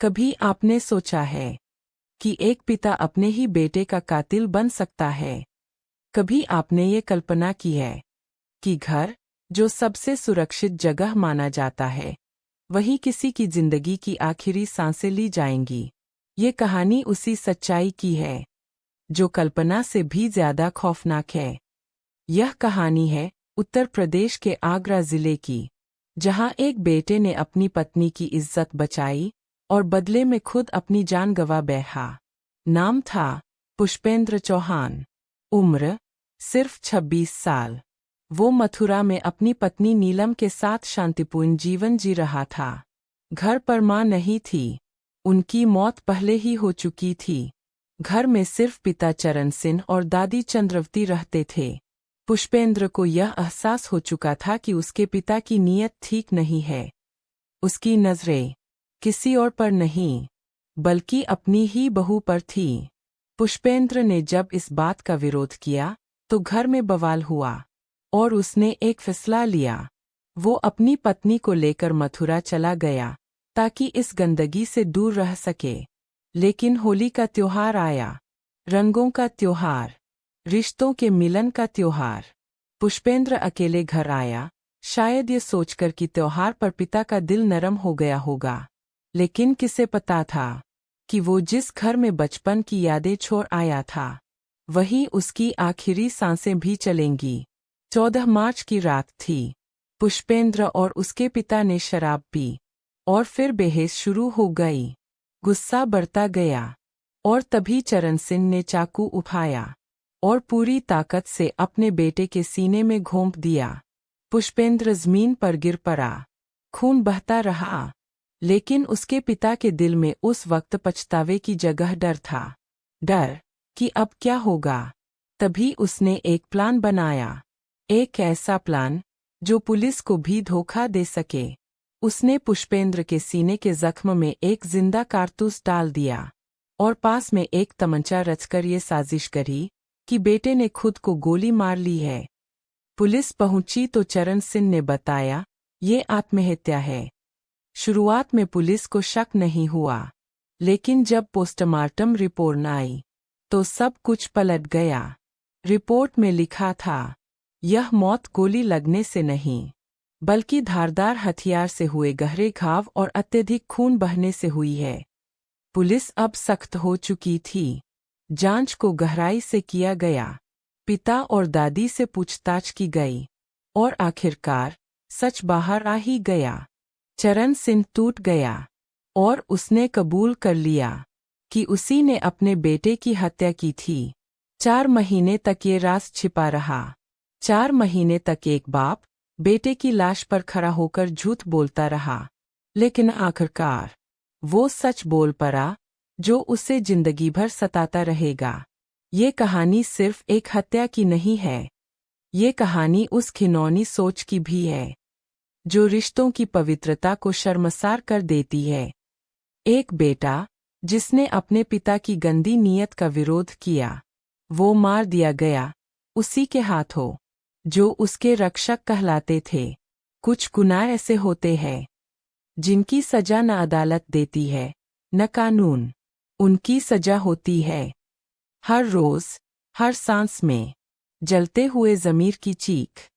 कभी आपने सोचा है कि एक पिता अपने ही बेटे का कातिल बन सकता है? कभी आपने ये कल्पना की है कि घर, जो सबसे सुरक्षित जगह माना जाता है, वहीं किसी की जिंदगी की आखिरी सांसें ली जाएंगी? ये कहानी उसी सच्चाई की है, जो कल्पना से भी ज्यादा खौफनाक है। यह कहानी है उत्तर प्रदेश के आगरा जिले की, जहां एक बेटे ने अपनी पत्नी की इज्जत बचाई और बदले में खुद अपनी जान गंवा बैठा। नाम था पुष्पेंद्र चौहान। उम्र सिर्फ 26 साल। वो मथुरा में अपनी पत्नी नीलम के साथ शांतिपूर्ण जीवन जी रहा था। घर पर मां नहीं थी, उनकी मौत पहले ही हो चुकी थी। घर में सिर्फ पिता चरण सिंह और दादी चंद्रवती रहते थे। पुष्पेंद्र को यह एहसास हो चुका था कि उसके पिता की नीयत ठीक नहीं है। उसकी नजरें किसी और पर नहीं, बल्कि अपनी ही बहू पर थी। पुष्पेंद्र ने जब इस बात का विरोध किया, तो घर में बवाल हुआ और उसने एक फैसला लिया। वो अपनी पत्नी को लेकर मथुरा चला गया ताकि इस गंदगी से दूर रह सके। लेकिन होली का त्योहार आया, रंगों का त्योहार, रिश्तों के मिलन का त्योहार। पुष्पेंद्र अकेले घर आया, शायद ये सोचकर कि त्योहार पर पिता का दिल नरम हो गया होगा। लेकिन किसे पता था कि वो जिस घर में बचपन की यादें छोड़ आया था, वहीं उसकी आखिरी सांसें भी चलेंगी। 14 मार्च की रात थी। पुष्पेंद्र और उसके पिता ने शराब पी और फिर बहस शुरू हो गई। गुस्सा बढ़ता गया और तभी चरण सिंह ने चाकू उठाया और पूरी ताकत से अपने बेटे के सीने में घोंप दिया। पुष्पेंद्र जमीन पर गिर पड़ा। खून बहता रहा, लेकिन उसके पिता के दिल में उस वक्त पछतावे की जगह डर था। डर कि अब क्या होगा। तभी उसने एक प्लान बनाया, एक ऐसा प्लान जो पुलिस को भी धोखा दे सके। उसने पुष्पेंद्र के सीने के जख्म में एक जिंदा कारतूस डाल दिया और पास में एक तमंचा रचकर ये साजिश करी कि बेटे ने खुद को गोली मार ली है। पुलिस पहुंची तो चरण सिंह ने बताया, ये आत्महत्या है। शुरुआत में पुलिस को शक नहीं हुआ, लेकिन जब पोस्टमार्टम रिपोर्ट आई तो सब कुछ पलट गया। रिपोर्ट में लिखा था, यह मौत गोली लगने से नहीं, बल्कि धारदार हथियार से हुए गहरे घाव और अत्यधिक खून बहने से हुई है। पुलिस अब सख्त हो चुकी थी। जांच को गहराई से किया गया। पिता और दादी से पूछताछ की गई और आखिरकार सच बाहर आ ही गया। चरण सिंह टूट गया और उसने कबूल कर लिया कि उसी ने अपने बेटे की हत्या की थी। 4 महीने तक ये राज छिपा रहा। 4 महीने तक एक बाप बेटे की लाश पर खड़ा होकर झूठ बोलता रहा, लेकिन आखिरकार वो सच बोल पड़ा जो उसे जिंदगी भर सताता रहेगा। ये कहानी सिर्फ एक हत्या की नहीं है, ये कहानी उस घिनौनी सोच की भी है जो रिश्तों की पवित्रता को शर्मसार कर देती है। एक बेटा जिसने अपने पिता की गंदी नीयत का विरोध किया, वो मार दिया गया उसी के हाथों जो उसके रक्षक कहलाते थे। कुछ गुनाह ऐसे होते हैं जिनकी सजा न अदालत देती है न कानून, उनकी सजा होती है हर रोज, हर सांस में जलते हुए ज़मीर की चीख।